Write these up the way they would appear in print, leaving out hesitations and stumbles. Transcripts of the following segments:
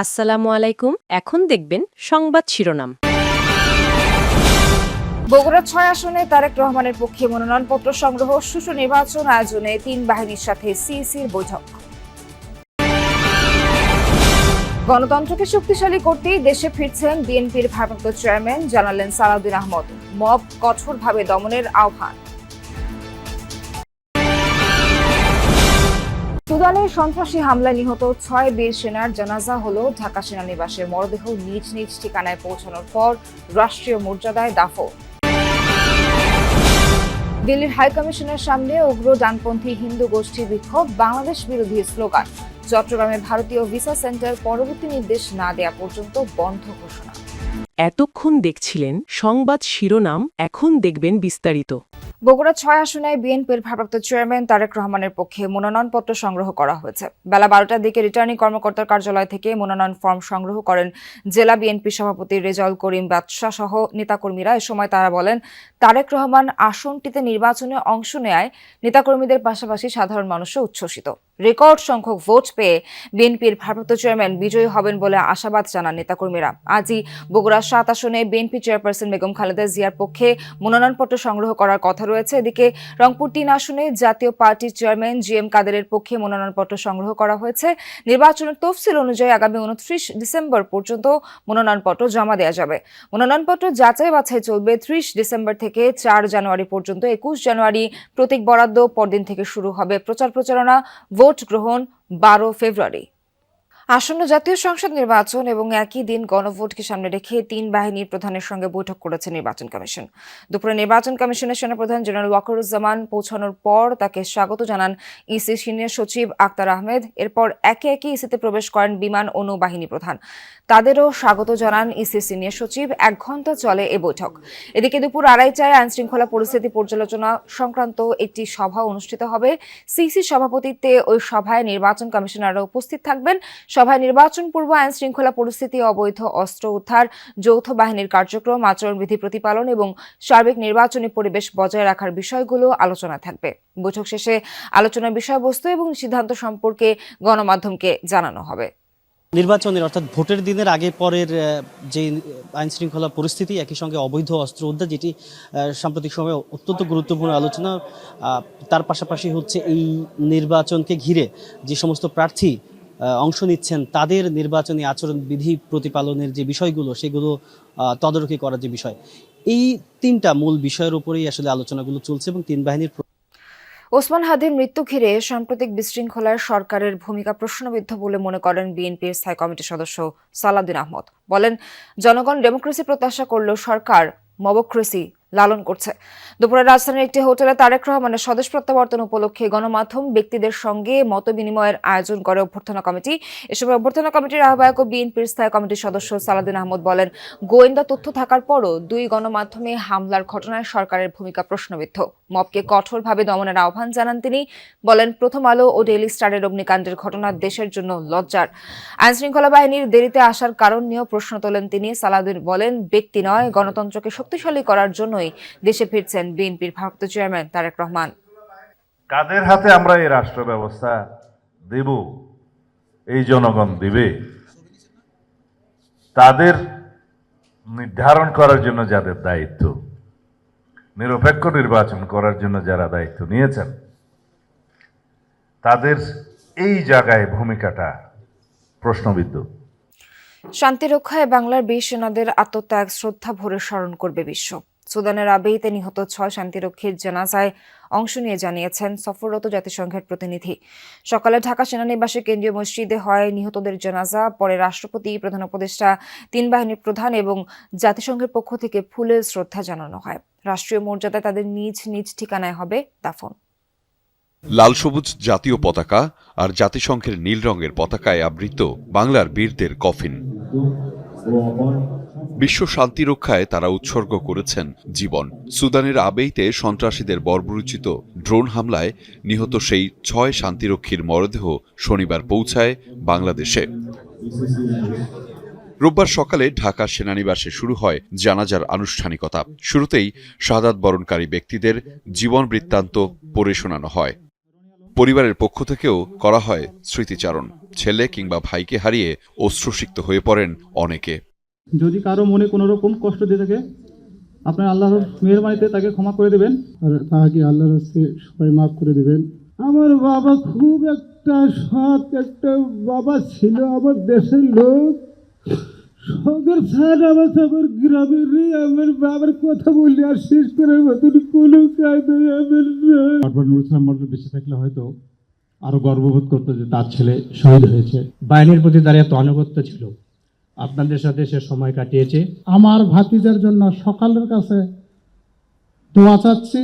আসসালামু আলাইকুম। এখন দেখবেন সংবাদ শিরোনাম। বগুড়া ৬ আসনে তারেক রহমানের পক্ষে মনোনয়নপত্র সংগ্রহ, সুষ্ঠু নির্বাচন আয়োজনে তিন বাহিনীর সাথে সিইসির বৈঠক। গণতন্ত্রকে শক্তিশালী করতেই দেশে ফিরছেন বিএনপির ভারপ্রাপ্ত চেয়ারম্যান, জানালেন সালাউদ্দিন আহমদ। মব কঠোরভাবে দমনের আহ্বান। সুদানে সন্ত্রাসী হামলায় নিহত ৬ বীর সেনার জানাজা হলো ঢাকা সেনানিবাসে। মরদেহ নিজ নিজ ঠিকানায় পৌঁছানোর পর রাষ্ট্রীয় মর্যাদায় দাফন। দিল্লির হাইকমিশনের সামনে উগ্র ডানপন্থী হিন্দু গোষ্ঠীর বিক্ষোভ, বাংলাদেশ বিরোধী স্লোগান। চট্টগ্রামে ভারতীয় ভিসা সেন্টার পরবর্তী নির্দেশ না দেয়া পর্যন্ত বন্ধ ঘোষণা। এতক্ষণ দেখছিলেন সংবাদ শিরোনাম, এখন দেখবেন বিস্তারিত। বগুড়া ৬ আসনে বিএনপির ভারপ্রাপ্ত চেয়ারম্যান তারেক রহমানের পক্ষে মনোনয়নপত্র সংগ্রহ করা হয়েছে। বেলা ১২টার দিকে রিটার্নিং কর্মকর্তার কার্যালয় থেকে মনোনয়ন ফর্ম সংগ্রহ করেন জেলা বিএনপি সভাপতি রেজাউল করিম বাদশাহ সহ নেতাকর্মীরা। এ সময় তারা বলেন, তারেক রহমান আসনটিতে নির্বাচনে অংশ নেয় নেতাকর্মীদের পাশাপাশি সাধারণ মানুষও উচ্ছ্বসিত। রেকর্ড সংখ্যক ভোট পেয়ে বিএনপির ভারপ্রাপ্ত চেয়ারম্যান বিজয়ী হবেন বলে আশাবাদ জানান নেতাকর্মীরা। আজই বগুড়া ৭ আসনে বিএনপি চেয়ারপারসন বেগম খালেদা জিয়ার পক্ষে মনোনয়নপত্র সংগ্রহ করার কথা রয়েছে। এদিকে রংপুর ৩ আসনে জাতীয় পার্টির চেয়ারম্যান জি এম কাদেরের পক্ষে মনোনয়নপত্র সংগ্রহ করা হয়েছে। নির্বাচনের তফসিল অনুযায়ী আগামী ২৯ ডিসেম্বর পর্যন্ত মনোনয়নপত্র জমা দেওয়া যাবে। মনোনয়নপত্র যাচাই বাছাই চলবে ৩০ ডিসেম্বর থেকে ৪ জানুয়ারি পর্যন্ত। ২১ জানুয়ারি প্রতীক বরাদ্দ, পরদিন থেকে শুরু হবে প্রচার প্রচারণা, ভোট গ্রহণ ১২ ফেব্রুয়ারি। আসন্ন জাতীয় সংসদ নির্বাচন এবং একই দিন গণভোটকে সামনে রেখে তিন বাহিনীর প্রধানের সঙ্গে বৈঠক করেছে নির্বাচন কমিশন। দুপুরে নির্বাচন কমিশনের সেনাপ্রধান জেনারেল ওয়াকারুজ্জামান পৌঁছানোর পর তাকে স্বাগত জানান ইসি সিনিয়র সচিব আক্তার আহমেদ। এরপর একে একে ইসিতে প্রবেশ করেন বিমান ও নৌবাহিনী প্রধান, তাদেরও স্বাগত জানান ইসি সিনিয়র সচিব। ১ ঘণ্টা চলে এ বৈঠক। এদিকে দুপুর ২:৩০টায় আইন শৃঙ্খলা পরিস্থিতি পর্যালোচনা সংক্রান্ত একটি সভা অনুষ্ঠিত হবে। সিসি সভাপতিত্বে ওই সভায় নির্বাচন কমিশনাররা উপস্থিত থাকবেন। সভায় নির্বাচন পূর্ব আইন শৃঙ্খলা পরিস্থিতি, অবৈধ অস্ত্র উদ্ধার, যৌথ বাহিনীর কার্যক্রম, আচরণবিধি প্রতিপালন এবং সার্বিক নির্বাচনী পরিবেশ বজায় রাখার বিষয়গুলো আলোচনা থাকবে। বৈঠক শেষে আলোচনার বিষয়বস্তু এবং সিদ্ধান্ত সম্পর্কে গণমাধ্যমকে জানানো হবে। নির্বাচনের অর্থাৎ ভোটের দিনের আগে পরের যে আইন শৃঙ্খলা পরিস্থিতি, একই সঙ্গে অবৈধ অস্ত্র উদ্ধার, যেটি সাম্প্রতিক সময়ে অত্যন্ত গুরুত্বপূর্ণ আলোচনা, তার পাশাপাশি হচ্ছে এই নির্বাচনকে ঘিরে যে সমস্ত প্রার্থী অংশ নিচ্ছেন তাদের নির্বাচনী আচরণবিধি প্রতিপালনের যে বিষয়গুলো, সেগুলো তদারকি করার যে বিষয়, এই তিনটা মূল বিষয়ের উপরেই আসলে আলোচনাগুলো চলছে। এবং তিন বাহিনীর ওসমান হাদির মৃত্যু ঘিরে সাম্প্রতিক বিশৃঙ্খলায় সরকারের ভূমিকা প্রশ্নবিদ্ধ বলে মনে করেন বিএনপির স্থায়ী কমিটির সদস্য সালাউদ্দিন আহমদ। বলেন, জনগণ ডেমোক্রেসি প্রত্যাশা করলেও সরকার মবক্রেসি লালন করছে। দুপুরে রাজধানীর একটি হোটেলে তারেক রহমানের স্বদেশ প্রত্যাবর্তন উপলক্ষে গণমাধ্যম ব্যক্তিদের সঙ্গে মত বিনিময়ের আয়োজন করে অভ্যর্থনা কমিটি। এ সময় অভ্যর্থনা কমিটির আহ্বায়ক ও বিএনপির স্থায়ী কমিটির সদস্য সালাউদ্দিন আহমদ বলেন, গোয়েন্দা তথ্য থাকার পরও ২ গণমাধ্যমে হামলার ঘটনায় সরকারের ভূমিকা প্রশ্নবিদ্ধ। মবকে কঠোরভাবে দমনের আহ্বান জানান তিনি। বলেন, প্রথম আলো ও ডেইলি স্টারের অগ্নিকাণ্ডের ঘটনা দেশের জন্য লজ্জার। আইন শৃঙ্খলা বাহিনীর দেরিতে আসার কারণ নিয়েও প্রশ্ন তোলেন তিনি। সালাউদ্দিন বলেন, ব্যক্তি নয়, গণতন্ত্রকে শক্তিশালী করার জন্যই দেশে ফিরছেন বিএনপির ভারপ্রাপ্ত চেয়ারম্যান তারেক রহমান। কাদের হাতে আমরা এই রাষ্ট্র ব্যবস্থা দেব, এই জনগণ দিবে, তাদের নির্ধারণ করার জন্য যাদের দায়িত্ব, নিরপেক্ষ নির্বাচন করার জন্য যারা দায়িত্ব নিয়েছেন, তাদের এই জায়গায় ভূমিকাটা প্রশ্নবিদ্ধ। শান্তি রক্ষায় বাংলার বীর সেনাদের আত্মত্যাগ শ্রদ্ধা ভরে স্মরণ করবে বিশ্ব। সুদানের আবেইতে নিহত ৬ শান্তিরক্ষীর জানাজায় অংশ নিয়ে জানিয়েছেন সফররত জাতিসংঘের প্রতিনিধি। সকালে ঢাকা সেনানিবাসে কেন্দ্রীয় মসজিদে হয় নিহতদের জানাজা। পরে রাষ্ট্রপতি, প্রধান উপদেষ্টা, তিন বাহিনীর প্রধান এবং জাতিসংঘের পক্ষ থেকে ফুলের শ্রদ্ধা জানানো হয়। রাষ্ট্রীয় মর্যাদায় তাদের নিজ নিজ ঠিকানায় হবে দাফন। লাল সবুজ জাতীয় পতাকা আর জাতিসংঘের নীল রঙের পতাকায় আবৃত বাংলার বীরদের কফিন। বিশ্ব শান্তি রক্ষায় তারা উৎসর্গ করেছেন জীবন। সুদানের আবেইতে সন্ত্রাসীদের বর্বরোচিত ড্রোন হামলায় নিহত সেই ৬ শান্তিরক্ষীর মরদেহ শনিবার পৌঁছায় বাংলাদেশে। রোববার সকালে ঢাকা সেনানিবাসে শুরু হয় জানাজার আনুষ্ঠানিকতা। শুরুতেই শাহাদাত বরণকারী ব্যক্তিদের জীবন বৃত্তান্ত পড়ে শোনানো হয়। পরিবারের পক্ষ থেকেও করা হয় স্মৃতিচারণ। ছেলে কিংবা ভাইকে হারিয়ে অশ্রুসিক্ত হয়ে পড়েন অনেকে। যদি কারো মনে কোনো রকম কষ্ট দিয়ে থাকে, আপনার আল্লাহর মেহেরবানিতে তাকে ক্ষমা করে দেবেন, আর তাকে আল্লাহর হস্তে সবাই মাফ করে দেবেন। আমার বাবা খুব একটা সৎ একটা বাবা ছিল, আমার দেশের লোক। সগের স্যার আমার গ্রামের আমার বাবার কথা বললে আর শেষ করার মতন কোনো কায়দা আমার নুর ইসলাম মন্ডল বেঁচে থাকলে হয়তো আরো গর্ববোধ করতো যে তার ছেলে শহীদ হয়েছে। বাহিনীর প্রতি তার এত আনুগত্য ছিল, আপনাদের সাথে সে সময় কাটিয়েছে। আমার ভাতিজার জন্য সকালের কাছে দোয়া চাচ্ছি।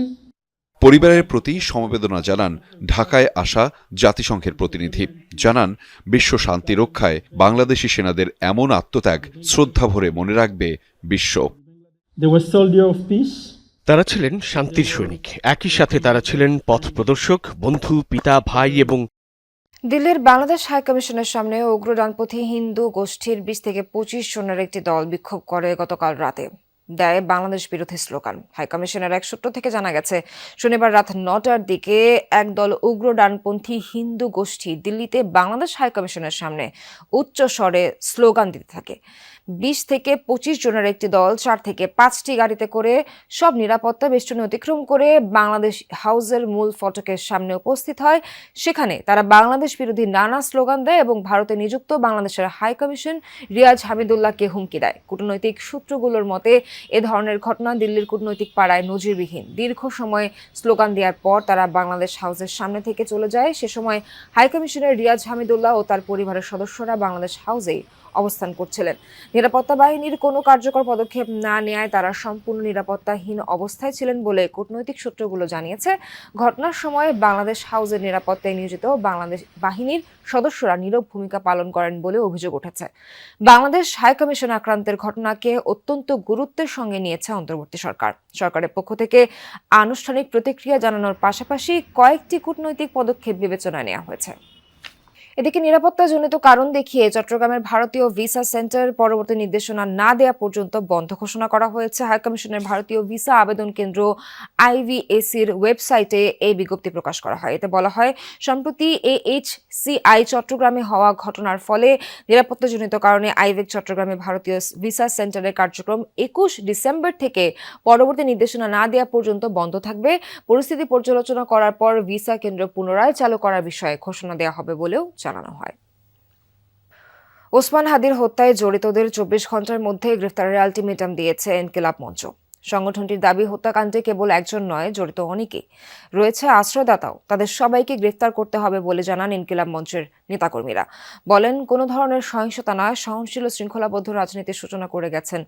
পরিবারের প্রতি সমবেদনা জানান ঢাকায় আসা জাতিসংঘের প্রতিনিধি। জানান, বিশ্ব শান্তি রক্ষায় বাংলাদেশি সেনাদের এমন আত্মত্যাগ শ্রদ্ধা ভরে মনে রাখবে বিশ্ব। They were soldiers of peace. তারা ছিলেন শান্তির সৈনিক, একই সাথে তারা ছিলেন পথ প্রদর্শক, বন্ধু, পিতা, ভাই এবং দিল্লির বাংলাদেশ হাইকমিশনের সামনে উগ্র ডানপন্থী হিন্দু গোষ্ঠীর 20 থেকে 25 জনের একটি দল বিক্ষোভ করে গতকাল রাতে, দেয় বাংলাদেশ বিরোধী স্লোগান। হাইকমিশনের এক সূত্র থেকে জানা গেছে, শনিবার রাত 9টার দিকে একদল উগ্র ডানপন্থী হিন্দু গোষ্ঠী দিল্লিতে বাংলাদেশ হাইকমিশনের সামনে উচ্চ স্বরে স্লোগান দিতে থাকে। 20 থেকে 25 জনের একটি দল 4 থেকে 5টি গাড়িতে করে সব নিরাপত্তা বেষ্টনী অতিক্রম করে বাংলাদেশ হাউসের মূল ফটকের সামনে উপস্থিত হয়। সেখানে তারা বাংলাদেশ বিরোধী নানা স্লোগান দেয় এবং ভারতে নিযুক্ত বাংলাদেশের হাইকমিশন রিয়াজ হামিদুল্লাহকে হুমকি দেয়। কূটনৈতিক সূত্রগুলোর মতে, এ ধরনের ঘটনা দিল্লির কূটনৈতিক পাড়ায় নজিরবিহীন। দীর্ঘ সময় স্লোগান দেওয়ার পর তারা বাংলাদেশ হাউসের সামনে থেকে চলে যায়। সে সময় হাইকমিশনের রিয়াজ হামিদুল্লাহ ও তার পরিবারের সদস্যরা বাংলাদেশ হাউসেই অবস্থান করছিলেন। নিরাপত্তা বাহিনীর কোনো কার্যকর পদক্ষেপ না নেওয়ায় তারা সম্পূর্ণ নিরাপত্তাহীন অবস্থায় ছিলেন বলে কূটনৈতিক সূত্রগুলো জানিয়েছে। ঘটনার সময় বাংলাদেশ হাউসের নিরাপত্তায় নিয়োজিত বাংলাদেশ বাহিনীর সদস্যরা নীরব ভূমিকা পালন করেন বলে অভিযোগ উঠেছে। বাংলাদেশ হাইকমিশন আক্রান্তের ঘটনাকে অত্যন্ত গুরুত্বের সঙ্গে নিয়েছে অন্তর্বর্তী সরকার। সরকারের পক্ষ থেকে আনুষ্ঠানিক প্রতিক্রিয়া জানানোর পাশাপাশি কয়েকটি কূটনৈতিক পদক্ষেপ বিবেচনায় নেওয়া হয়েছে। এদিকে নিরাপত্তাজনিত কারণ দেখিয়ে চট্টগ্রামের ভারতীয় ভিসা সেন্টার পরবর্তী নির্দেশনা না দেওয়া পর্যন্ত বন্ধ ঘোষণা করা হয়েছে। হাইকমিশনের ভারতীয় ভিসা আবেদন কেন্দ্র IVACর ওয়েবসাইটে এই বিজ্ঞপ্তি প্রকাশ করা হয়। এতে বলা হয়, সম্প্রতি AHCI চট্টগ্রামে হওয়া ঘটনার ফলে নিরাপত্তাজনিত কারণে আইভেক চট্টগ্রামে ভারতীয় ভিসা সেন্টারের কার্যক্রম 21 ডিসেম্বর থেকে পরবর্তী নির্দেশনা না দেওয়া পর্যন্ত বন্ধ থাকবে। পরিস্থিতি পর্যালোচনা করার পর ভিসা কেন্দ্র পুনরায় চালু করার বিষয়ে ঘোষণা দেওয়া হবে বলেও জানানো হয়। ওসমান হাদির হত্যায় জড়িতদের 24 ঘন্টার মধ্যে গ্রেফতারের আলটিমেটাম দিয়েছে ইনকিলাব মঞ্চ। সংগঠনটির দাবি, হত্যাকাণ্ডে কেবল একজন নয়, জড়িত অনেকেই রয়েছে, আশ্রয়দাতাও। তাদের সবাইকে গ্রেফতার করতে হবে বলে জানান ইনকিলাব মঞ্চের নেতাকর্মীরা। বলেন, কোনো ধরনের সহিংসতা নয়, সহনশীল ও শৃঙ্খলাবদ্ধ রাজনীতির সূচনা করে গেছেন